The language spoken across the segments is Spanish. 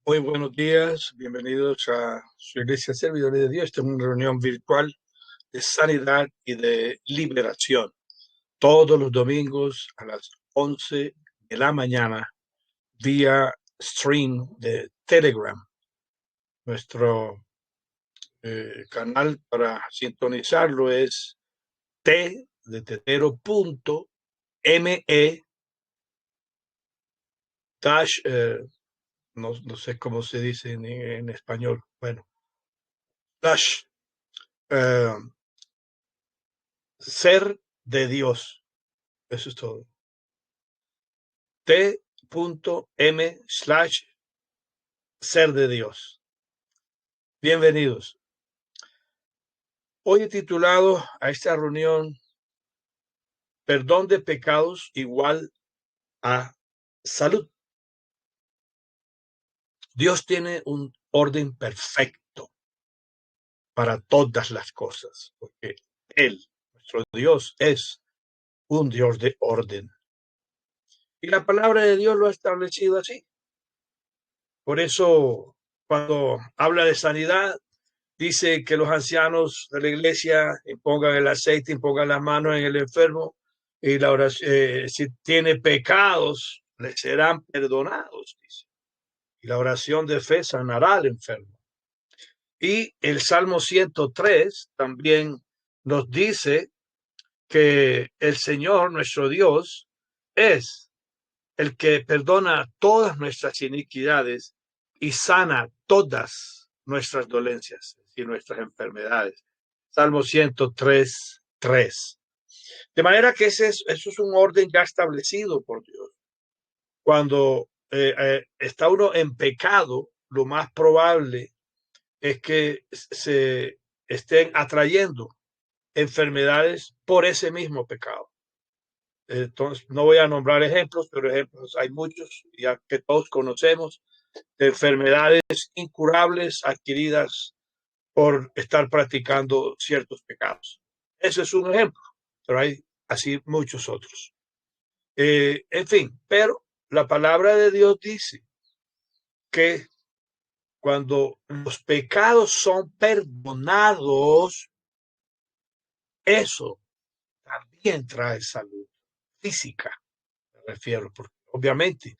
Muy buenos días, bienvenidos a su iglesia Servidores de Dios. Esta es una reunión virtual de sanidad y de liberación. Todos los domingos a las 11 de la mañana vía stream de Telegram. Nuestro canal para sintonizarlo es t.me dash, no sé cómo se dice en español, bueno, dash eh, ser de Dios. Eso es todo. t.m/ser de Dios. Bienvenidos. Hoy he titulado a esta reunión Perdón de pecados igual a salud. Dios tiene un orden perfecto para todas las cosas, porque Él, nuestro Dios, es un Dios de orden. Y la palabra de Dios lo ha establecido así. Por eso, cuando habla de sanidad, dice que los ancianos de la iglesia impongan el aceite, impongan las manos en el enfermo y la oración, si tiene pecados, le serán perdonados, dice. Y la oración de fe sanará al enfermo. Y el Salmo 103 también nos dice que el Señor, nuestro Dios, es el que perdona todas nuestras iniquidades y sana todas nuestras dolencias y nuestras enfermedades. Salmo 103, 3. De manera que eso es un orden ya establecido por Dios. Cuando está uno en pecado, lo más probable es que se estén atrayendo enfermedades por ese mismo pecado. Entonces, no voy a nombrar ejemplos, pero ejemplos hay muchos, ya que todos conocemos, de enfermedades incurables adquiridas por estar practicando ciertos pecados. Ese es un ejemplo, pero hay así muchos otros. En fin, pero la palabra de Dios dice que cuando los pecados son perdonados, eso también trae salud física, me refiero, porque obviamente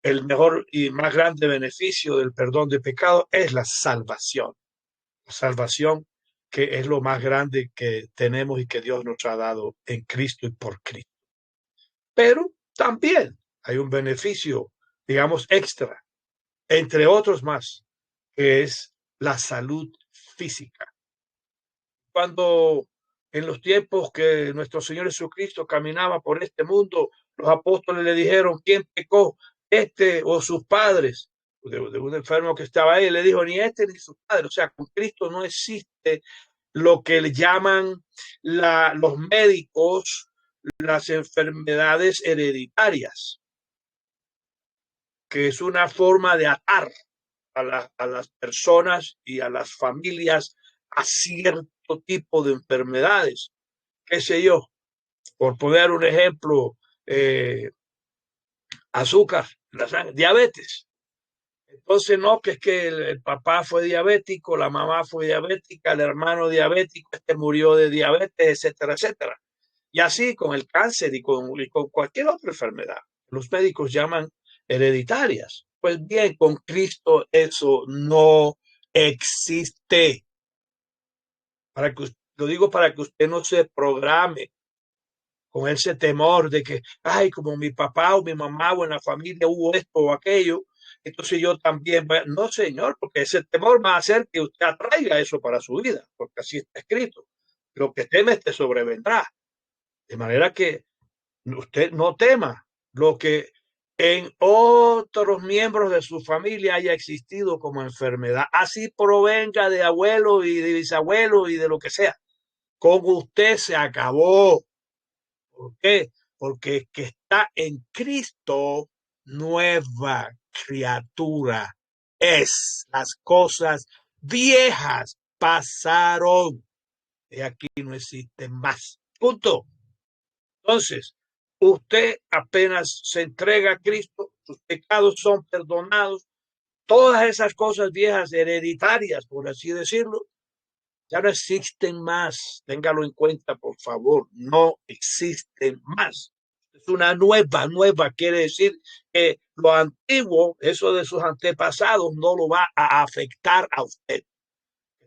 el mejor y más grande beneficio del perdón de pecado es la salvación. La salvación que es lo más grande que tenemos y que Dios nos ha dado en Cristo y por Cristo. Pero también hay un beneficio, digamos, extra, entre otros más, que es la salud física. Cuando en los tiempos que nuestro Señor Jesucristo caminaba por este mundo, los apóstoles le dijeron, ¿quién pecó? Este o sus padres, de un enfermo que estaba ahí, le dijo, ni este ni sus padres. O sea, con Cristo no existe lo que le llaman los médicos las enfermedades hereditarias, que es una forma de atar a las personas y a las familias a cierto tipo de enfermedades. Qué sé yo, por poner un ejemplo, azúcar, la sangre, diabetes. Entonces, no, que es que el papá fue diabético, la mamá fue diabética, el hermano diabético, este murió de diabetes, etcétera, etcétera. Y así con el cáncer y con cualquier otra enfermedad. Los médicos llaman hereditarias. Pues bien, con Cristo eso no existe. Lo digo para que usted no se programe con ese temor de que, ay, como mi papá o mi mamá o en la familia hubo esto o aquello, entonces yo también. No, señor, porque ese temor va a hacer que usted atraiga eso para su vida, porque así está escrito. Lo que teme te sobrevendrá. De manera que usted no tema lo que en otros miembros de su familia haya existido como enfermedad, así provenga de abuelo y de bisabuelo y de lo que sea. Con usted se acabó. ¿Por qué? Porque el que está en Cristo, nueva criatura es. Las cosas viejas pasaron y aquí no existen más. Punto. Entonces, usted apenas se entrega a Cristo, sus pecados son perdonados Todas esas cosas viejas, hereditarias, por así decirlo, ya no existen más. Téngalo en cuenta, por favor. No existen más. Es una nueva. Quiere decir que lo antiguo, eso de sus antepasados, no lo va a afectar a usted.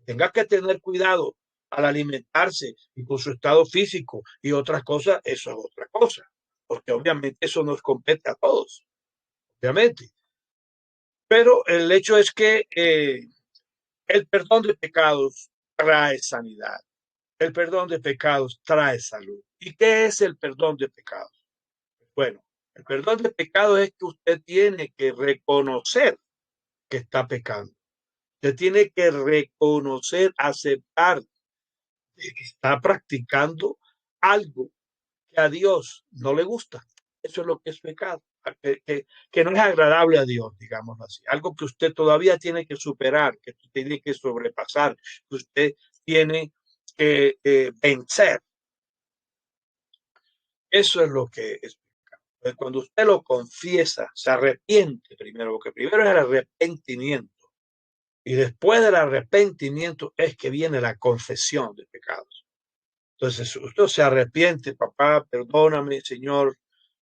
Tenga que tener cuidado al alimentarse y con su estado físico y otras cosas, eso es otra cosa. Porque obviamente eso nos compete a todos. Obviamente. Pero el hecho es que el perdón de pecados trae sanidad. El perdón de pecados trae salud. ¿Y qué es el perdón de pecados? Bueno, el perdón de pecados es que usted tiene que reconocer que está pecando. Usted tiene que reconocer, aceptar que está practicando algo que a Dios no le gusta. Eso es lo que es pecado, que no es agradable a Dios, digamos así. Algo que usted todavía tiene que superar, que usted tiene que sobrepasar, que usted tiene que vencer. Eso es lo que es pecado. Cuando usted lo confiesa, se arrepiente primero, porque primero es el arrepentimiento. Y después del arrepentimiento es que viene la confesión de pecados. Entonces, usted se arrepiente, papá, perdóname, Señor,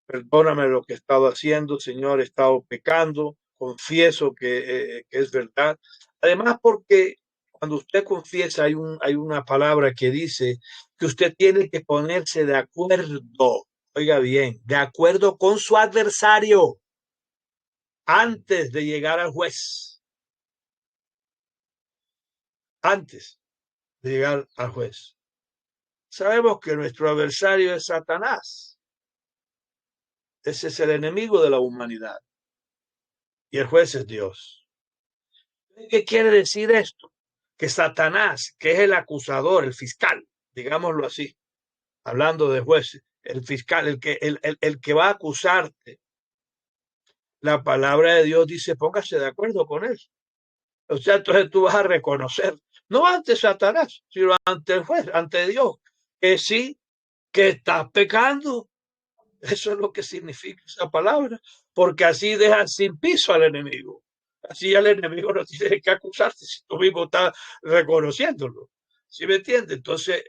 perdóname lo que he estado haciendo, Señor, he estado pecando, confieso que es verdad. Además, porque cuando usted confiesa, hay una palabra que dice que usted tiene que ponerse de acuerdo, oiga bien, de acuerdo con su adversario antes de llegar al juez, antes de llegar al juez. Sabemos que nuestro adversario es Satanás. Ese es el enemigo de la humanidad. Y el juez es Dios. ¿Qué quiere decir esto? Que Satanás, que es el acusador, el fiscal, digámoslo así, hablando de jueces, el fiscal, el que va a acusarte, la palabra de Dios dice, póngase de acuerdo con él. O sea, entonces tú vas a reconocer, no ante Satanás, sino ante el juez, ante Dios, que sí, que estás pecando. Eso es lo que significa esa palabra, porque así dejas sin piso al enemigo. Así al enemigo no tiene que acusarte si tú mismo estás reconociéndolo. ¿Sí me entiendes? Entonces,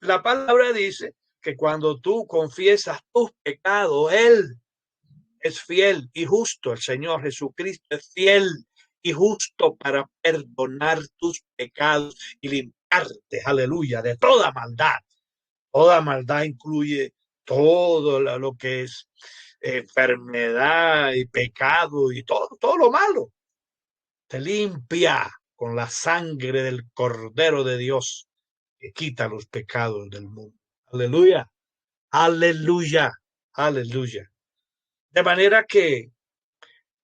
la palabra dice que cuando tú confiesas tus pecados, Él es fiel y justo. El Señor Jesucristo es fiel y justo para perdonar tus pecados y limpiarte, aleluya, de toda maldad. Toda maldad incluye todo lo que es enfermedad y pecado y todo lo malo. Te limpia con la sangre del Cordero de Dios que quita los pecados del mundo. Aleluya, aleluya, aleluya. De manera que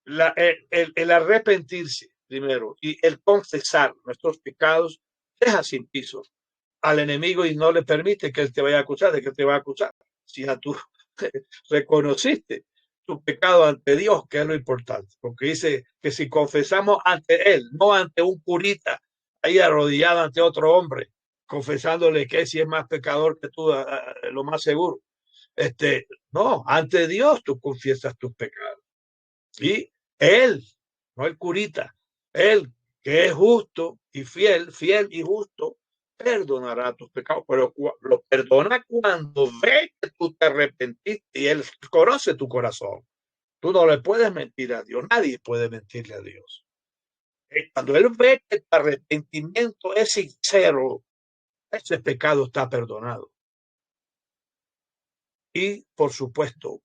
el arrepentirse primero y el confesar nuestros pecados deja sin piso al enemigo y no le permite que él te vaya a acusar. ¿De qué te va a acusar? Si ya tú reconociste tu pecado ante Dios, que es lo importante, porque dice que si confesamos ante él, no ante un curita ahí arrodillado ante otro hombre, confesándole que si es más pecador que tú, lo más seguro. No, ante Dios tú confiesas tus pecados. Y él, no el curita, él que es justo y fiel y justo, perdonará tus pecados, pero lo perdona cuando ve que tú te arrepentiste y él conoce tu corazón. Tú no le puedes mentir a Dios, nadie puede mentirle a Dios. Cuando él ve que tu arrepentimiento es sincero, ese pecado está perdonado. Y, por supuesto,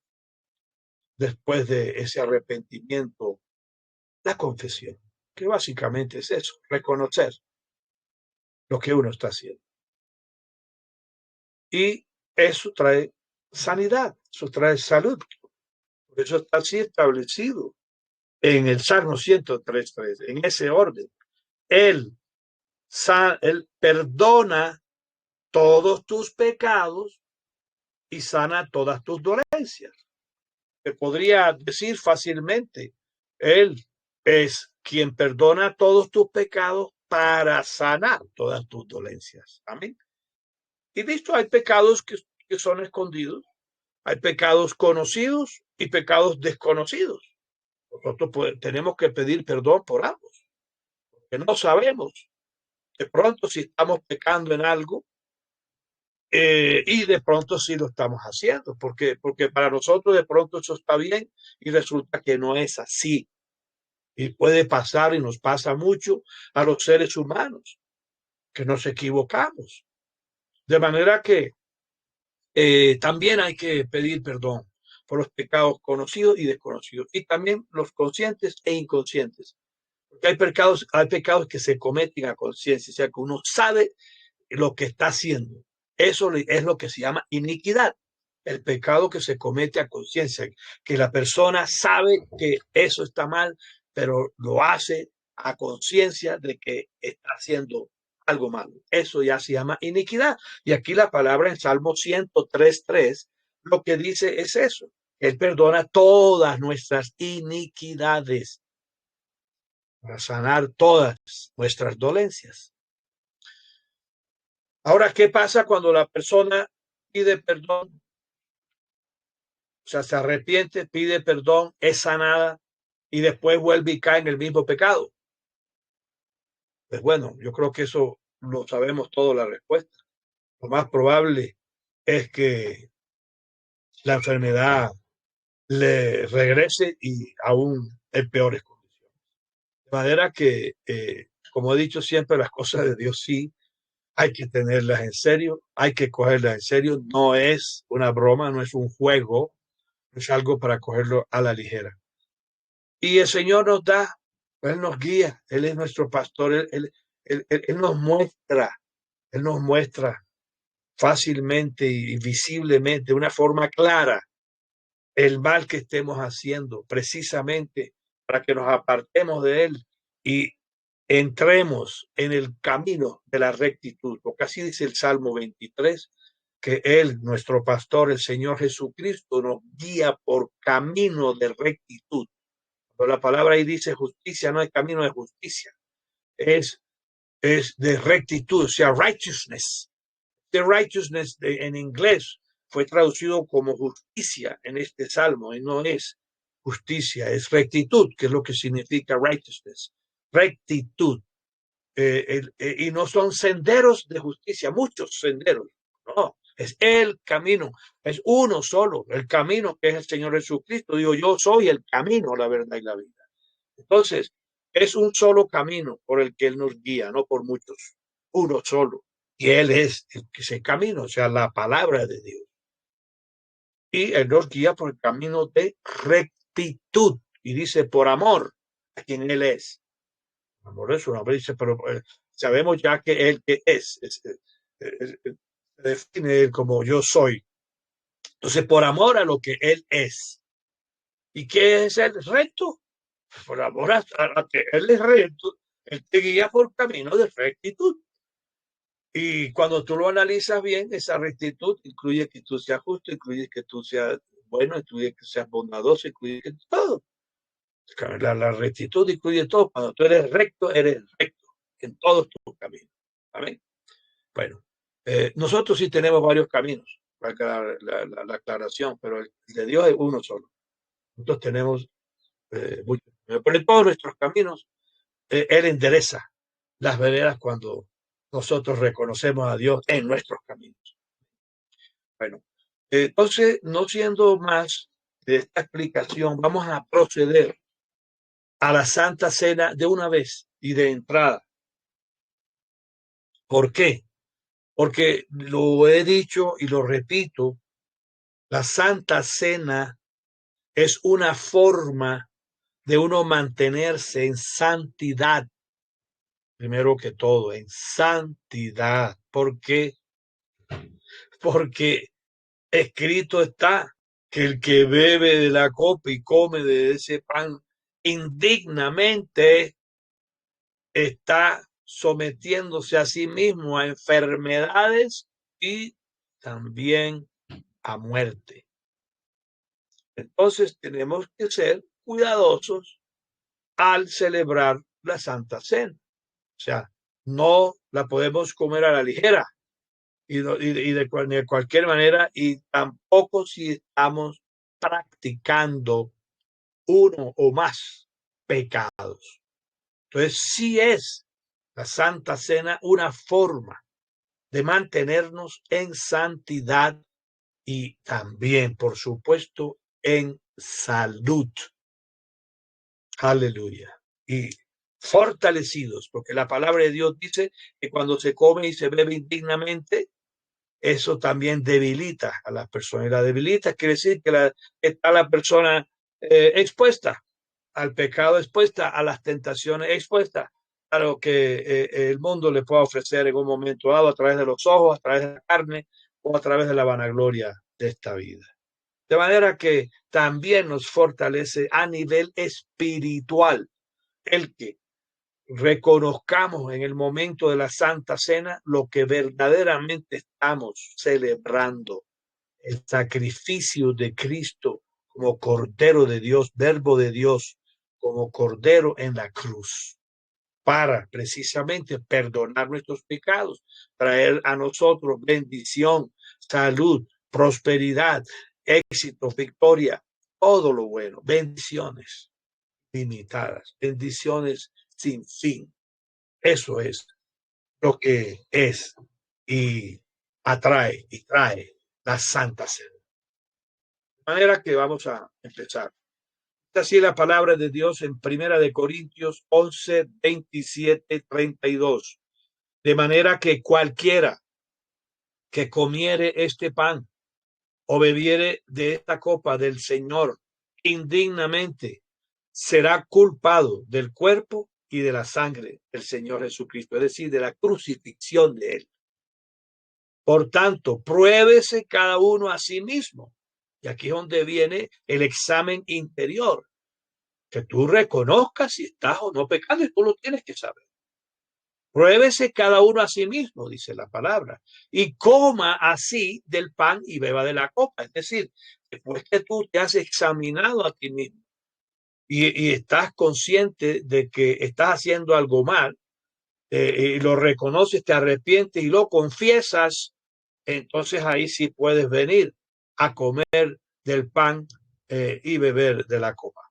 después de ese arrepentimiento, la confesión, que básicamente es eso, reconocer lo que uno está haciendo. Y eso trae sanidad, eso trae salud. Por eso está así establecido en el Salmo 103.3, en ese orden. Él, él perdona todos tus pecados y sana todas tus dolencias. Se podría decir fácilmente, Él es quien perdona todos tus pecados para sanar todas tus dolencias. Amén. Y visto, hay pecados que son escondidos, hay pecados conocidos y pecados desconocidos. Nosotros tenemos que pedir perdón por ambos, que no sabemos de pronto si estamos pecando en algo y de pronto sí lo estamos haciendo, porque para nosotros de pronto eso está bien y resulta que no es así. Y puede pasar y nos pasa mucho a los seres humanos, que nos equivocamos. De manera que también hay que pedir perdón por los pecados conocidos y desconocidos, y también los conscientes e inconscientes. Porque hay pecados que se cometen a conciencia, o sea, que uno sabe lo que está haciendo. Eso es lo que se llama iniquidad, el pecado que se comete a conciencia, que la persona sabe que eso está mal, pero lo hace a conciencia de que está haciendo algo malo. Eso ya se llama iniquidad. Y aquí la palabra en Salmo 103:3 lo que dice es eso. Él perdona todas nuestras iniquidades para sanar todas nuestras dolencias. Ahora, ¿qué pasa cuando la persona pide perdón? O sea, se arrepiente, pide perdón, es sanada y después vuelve y cae en el mismo pecado. Pues bueno, yo creo que eso lo sabemos todos la respuesta. Lo más probable es que la enfermedad le regrese y aún en peores condiciones. De manera que, como he dicho siempre, las cosas de Dios sí hay que tenerlas en serio, hay que cogerlas en serio. No es una broma, no es un juego, no es algo para cogerlo a la ligera. Y el Señor nos da, Él nos guía, Él es nuestro pastor, Él nos muestra fácilmente y visiblemente, de una forma clara, el mal que estemos haciendo, precisamente para que nos apartemos de Él y entremos en el camino de la rectitud, porque así dice el Salmo 23, que Él, nuestro pastor, el Señor Jesucristo, nos guía por camino de rectitud. Pero la palabra ahí dice justicia, no es camino de justicia, es, es de rectitud, o sea, righteousness. The righteousness en inglés fue traducido como justicia en este salmo y no es justicia, es rectitud, que es lo que significa righteousness, rectitud. Y no son senderos de justicia, muchos senderos, no, es el camino, es uno solo, el camino que es el Señor Jesucristo. Digo, yo soy el camino, la verdad y la vida. Entonces, es un solo camino por el que Él nos guía, no por muchos, uno solo. Y Él es el que se camina, o sea, la palabra de Dios. Y Él nos guía por el camino de rectitud. Y dice, por amor a quien Él es. Amor es un hombre, dice, pero sabemos ya que Él que define Él como yo soy. Entonces, por amor a lo que Él es. ¿Y qué es el recto? Por amor a que Él es recto, Él te guía por camino de rectitud. Y cuando tú lo analizas bien, esa rectitud incluye que tú seas justo, incluye que tú seas bueno, incluye que seas bondadoso, incluye que todo. La rectitud incluye todo. Cuando tú eres recto en todos tus caminos. ¿Amén? Bueno, nosotros sí tenemos varios caminos, para la aclaración, pero el de Dios es uno solo. Nosotros tenemos muchos. Pero en todos nuestros caminos, Él endereza las veredas cuando nosotros reconocemos a Dios en nuestros caminos. Bueno, entonces, no siendo más de esta explicación, vamos a proceder a la Santa Cena de una vez y de entrada. ¿Por qué? Porque lo he dicho y lo repito, la Santa Cena es una forma de uno mantenerse en santidad. Primero que todo, en santidad. ¿Por qué? Porque escrito está que el que bebe de la copa y come de ese pan indignamente está sometiéndose a sí mismo a enfermedades y también a muerte. Entonces tenemos que ser cuidadosos al celebrar la Santa Cena. O sea, no la podemos comer a la ligera y de cualquier manera, y tampoco si estamos practicando uno o más pecados. Entonces, sí es la Santa Cena una forma de mantenernos en santidad y también, por supuesto, en salud. Aleluya. Y fortalecidos, porque la palabra de Dios dice que cuando se come y se bebe indignamente, eso también debilita a las personas. Y la debilita quiere decir que está la persona expuesta al pecado, expuesta a las tentaciones, expuesta a lo que el mundo le pueda ofrecer en un momento dado a través de los ojos, a través de la carne o a través de la vanagloria de esta vida. De manera que también nos fortalece a nivel espiritual el que reconozcamos en el momento de la Santa Cena lo que verdaderamente estamos celebrando, el sacrificio de Cristo como Cordero de Dios, Verbo de Dios, como Cordero en la cruz, para precisamente perdonar nuestros pecados, traer a nosotros bendición, salud, prosperidad, éxito, victoria, todo lo bueno, bendiciones limitadas, bendiciones sin fin. Eso es lo que es y atrae y trae la Santa Cena. De manera que vamos a empezar. Está así la palabra de Dios en Primera de Corintios 11, 27, 32. De manera que cualquiera que comiere este pan o bebiere de esta copa del Señor indignamente será culpado del cuerpo y de la sangre del Señor Jesucristo, es decir, de la crucifixión de él. Por tanto, pruébese cada uno a sí mismo. Y aquí es donde viene el examen interior, que tú reconozcas si estás o no pecando, y tú lo tienes que saber. Pruébese cada uno a sí mismo, dice la palabra, y coma así del pan y beba de la copa. Es decir, después que tú te has examinado a ti mismo y estás consciente de que estás haciendo algo mal, y lo reconoces, te arrepientes y lo confiesas, entonces ahí sí puedes venir a comer del pan y beber de la copa.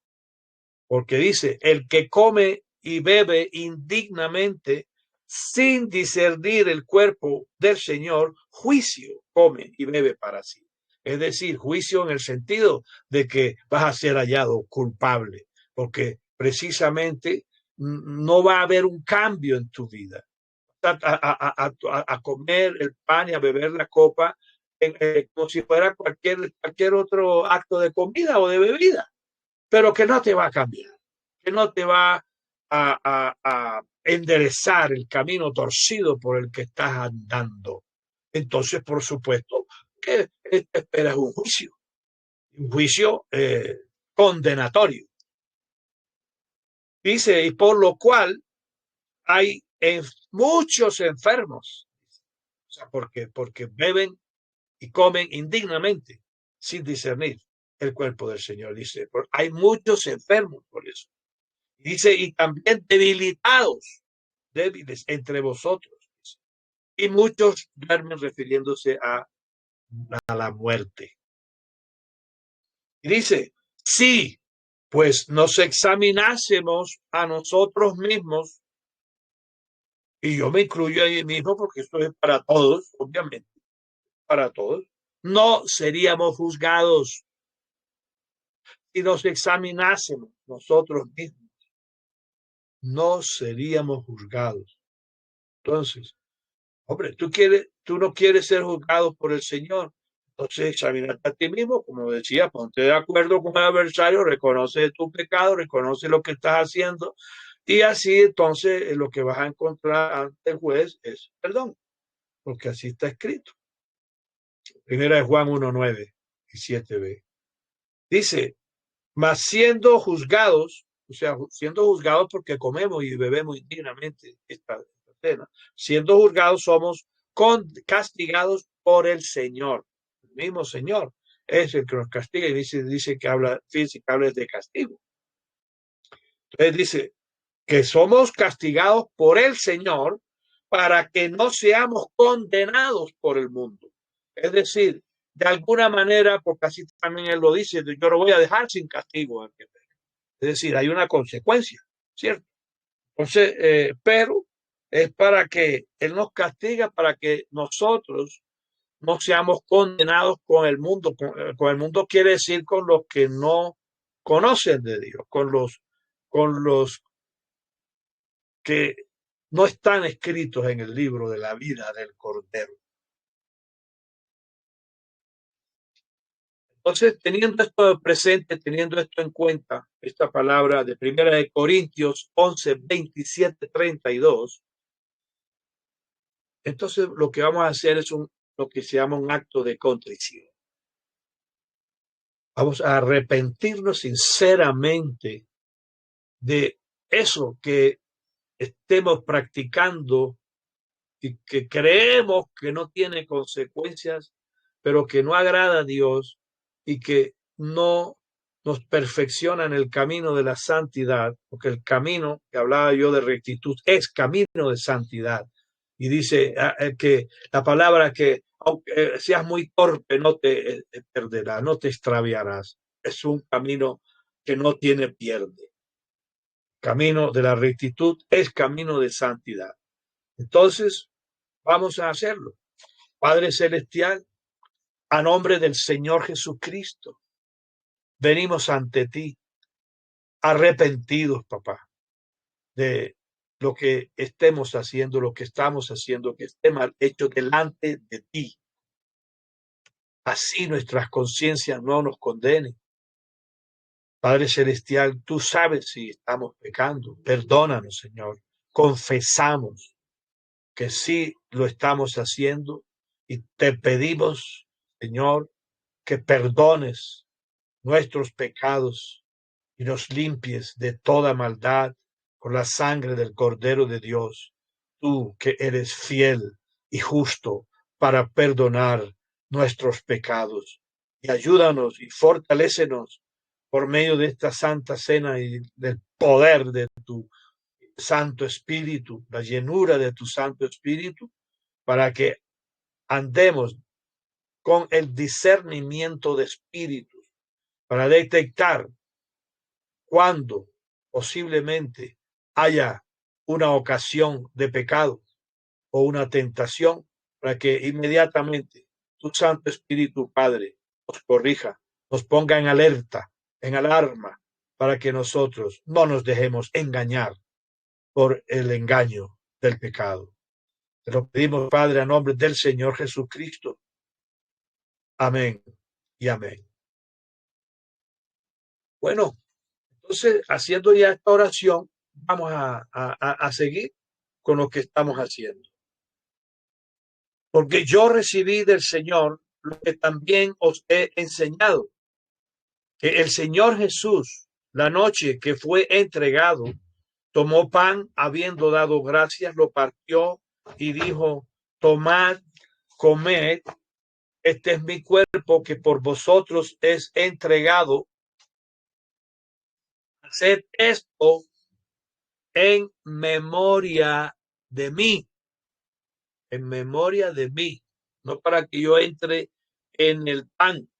Porque dice, el que come y bebe indignamente sin discernir el cuerpo del Señor, juicio come y bebe para sí. Es decir, juicio en el sentido de que vas a ser hallado culpable, porque precisamente no va a haber un cambio en tu vida. A comer el pan y a beber la copa como si fuera cualquier otro acto de comida o de bebida, pero que no te va a cambiar, que no te va a enderezar el camino torcido por el que estás andando. Entonces, por supuesto, que esperas un juicio condenatorio. Dice, y por lo cual hay muchos enfermos, o sea, porque beben y comen indignamente sin discernir el cuerpo del Señor. Dice, hay muchos enfermos por eso. Dice, y también debilitados, débiles entre vosotros. Dice, y muchos duermen, refiriéndose a la muerte. Y dice, sí, pues nos examinásemos a nosotros mismos, y yo me incluyo ahí mismo porque esto es para todos, obviamente, para todos, no seríamos juzgados si nos examinásemos nosotros mismos, no seríamos juzgados. Entonces, hombre, tú no quieres ser juzgado por el Señor, entonces examínate a ti mismo, como decía, ponte de acuerdo con el adversario, reconoce tu pecado, reconoce lo que estás haciendo, y así entonces lo que vas a encontrar ante el juez es perdón, porque así está escrito. Primera de Juan 1:9 y 7b. Dice, mas siendo juzgados, o sea, siendo juzgados porque comemos y bebemos indignamente esta cena, siendo juzgados somos castigados por el Señor. El mismo Señor es el que nos castiga y dice que habla física, de castigo. Entonces dice que somos castigados por el Señor para que no seamos condenados por el mundo. Es decir, de alguna manera, porque así también él lo dice, yo lo voy a dejar sin castigo al que peca. Es decir, hay una consecuencia, ¿cierto? Entonces, pero es para que Él nos castiga, para que nosotros no seamos condenados con el mundo. Con el mundo quiere decir con los que no conocen de Dios, con los que no están escritos en el libro de la vida del Cordero. Entonces, teniendo esto presente, teniendo esto en cuenta, esta palabra de 1 Corintios 11, 27, 32, entonces lo que vamos a hacer es lo que se llama un acto de contrición. Vamos a arrepentirnos sinceramente de eso que estemos practicando y que creemos que no tiene consecuencias, pero que no agrada a Dios y que no nos perfecciona en el camino de la santidad, porque el camino que hablaba yo de rectitud es camino de santidad. Y dice que la palabra que aunque seas muy torpe no te perderá, no te extraviarás. Es un camino que no tiene pierde. Camino de la rectitud es camino de santidad. Entonces, vamos a hacerlo. Padre Celestial, a nombre del Señor Jesucristo, venimos ante ti arrepentidos, papá, de lo que estemos haciendo, lo que estamos haciendo, que esté mal hecho delante de ti. Así nuestras conciencias no nos condenen. Padre Celestial, tú sabes si estamos pecando. Perdónanos, Señor. Confesamos que sí lo estamos haciendo y te pedimos, Señor, que perdones nuestros pecados y nos limpies de toda maldad con la sangre del Cordero de Dios, tú que eres fiel y justo para perdonar nuestros pecados. Y ayúdanos y fortalécenos por medio de esta santa cena y del poder de tu Santo Espíritu, la llenura de tu Santo Espíritu, para que andemos con el discernimiento de espíritus, para detectar cuando posiblemente haya una ocasión de pecado o una tentación, para que inmediatamente tu Santo Espíritu, Padre, nos corrija, nos ponga en alerta, en alarma, para que nosotros no nos dejemos engañar por el engaño del pecado. Te lo pedimos, Padre, a nombre del Señor Jesucristo. Amén y amén. Bueno, entonces, haciendo ya esta oración, vamos a seguir con lo que estamos haciendo. Porque yo recibí del Señor lo que también os he enseñado, que el Señor Jesús, la noche que fue entregado, tomó pan, habiendo dado gracias, lo partió y dijo: tomad, comed, este es mi cuerpo que por vosotros es entregado. Haced esto en memoria de mí, en memoria de mí, no para que yo entre en el pan,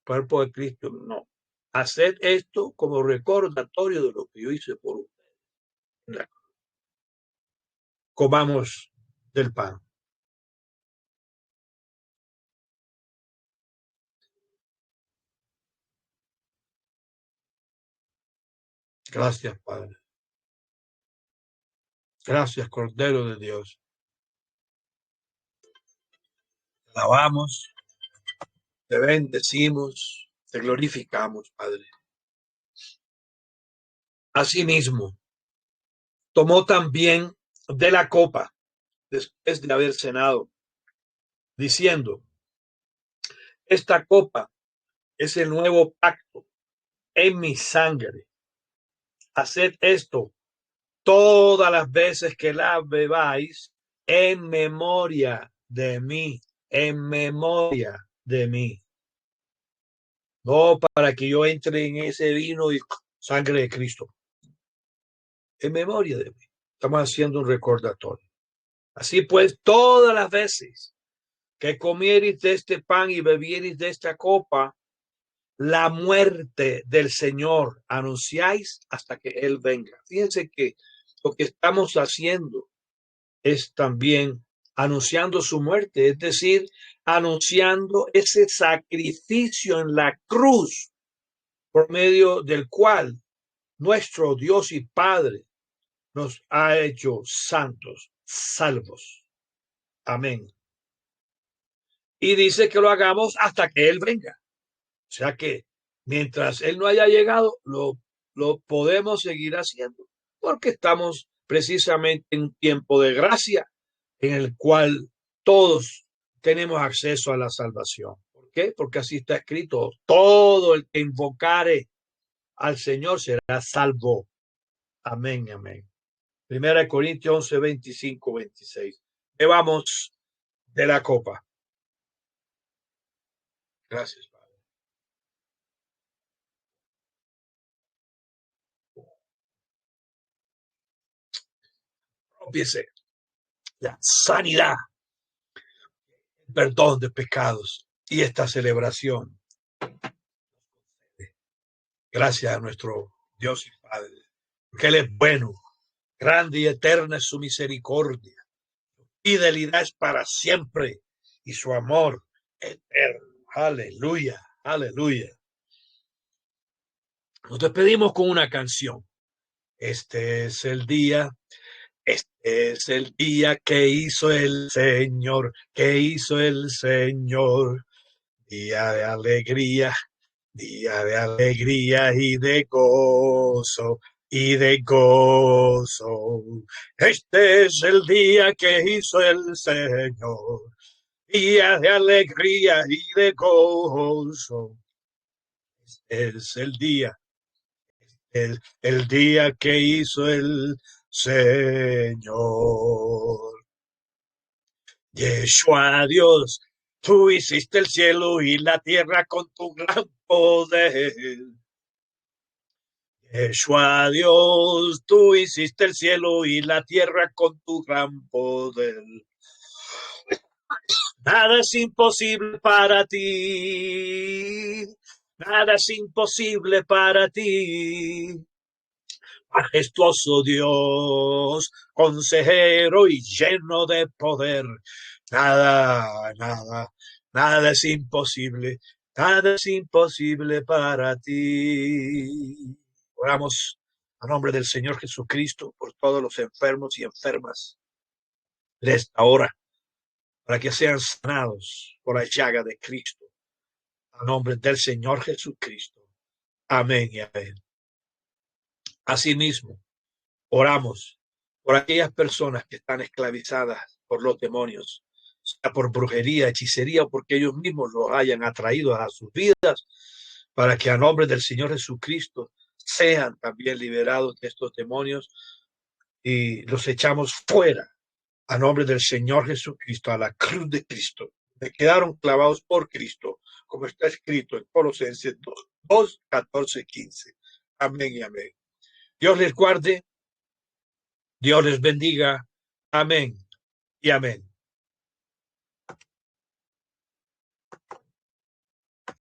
cuerpo de Cristo, no. Haced esto como recordatorio de lo que yo hice por ustedes. Comamos del pan. Gracias, Padre. Gracias, Cordero de Dios. Te alabamos, te bendecimos, te glorificamos, Padre. Asimismo, tomó también de la copa después de haber cenado, diciendo: esta copa es el nuevo pacto en mi sangre. Haced esto todas las veces que la bebáis en memoria de mí, en memoria de mí. No para que yo entre en ese vino y sangre de Cristo. En memoria de mí. Estamos haciendo un recordatorio. Así pues, todas las veces que comiereis de este pan y bebiereis de esta copa, la muerte del Señor anunciáis hasta que Él venga. Fíjense que lo que estamos haciendo es también anunciando su muerte, es decir, anunciando ese sacrificio en la cruz por medio del cual nuestro Dios y Padre nos ha hecho santos, salvos. Amén. Y dice que lo hagamos hasta que Él venga. O sea que mientras Él no haya llegado, lo podemos seguir haciendo, porque estamos precisamente en un tiempo de gracia en el cual todos tenemos acceso a la salvación. ¿Por qué? Porque así está escrito, todo el que invocare al Señor será salvo. Amén, amén. Primera de Corintios 11, 25, 26. Bebamos de la copa. Gracias, Padre. Empiece la sanidad, el perdón de pecados y esta celebración. Gracias a nuestro Dios y Padre, que Él es bueno, grande y eterna es su misericordia. Fidelidad es para siempre y su amor eterno. Aleluya, aleluya. Nos despedimos con una canción. Este es el día que hizo el Señor, que hizo el Señor. Día de alegría y de gozo, y de gozo. Este es el día que hizo el Señor, día de alegría y de gozo. Este es el día que hizo el Señor. Yeshua Dios, tú hiciste el cielo y la tierra con tu gran poder. Yeshua Dios, tú hiciste el cielo y la tierra con tu gran poder. Nada es imposible para ti. Nada es imposible para ti. Majestuoso Dios, consejero y lleno de poder. Nada es imposible. Nada es imposible para ti. Oramos a nombre del Señor Jesucristo por todos los enfermos y enfermas de esta hora, para que sean sanados por la llaga de Cristo. A nombre del Señor Jesucristo. Amén y amén. Asimismo, oramos por aquellas personas que están esclavizadas por los demonios, sea por brujería, hechicería o porque ellos mismos los hayan atraído a sus vidas, para que a nombre del Señor Jesucristo sean también liberados de estos demonios y los echamos fuera a nombre del Señor Jesucristo, a la cruz de Cristo. Me quedaron clavados por Cristo, como está escrito en Colosenses 2, 14, 15. Amén y amén. Dios les guarde, Dios les bendiga. Amén y amén.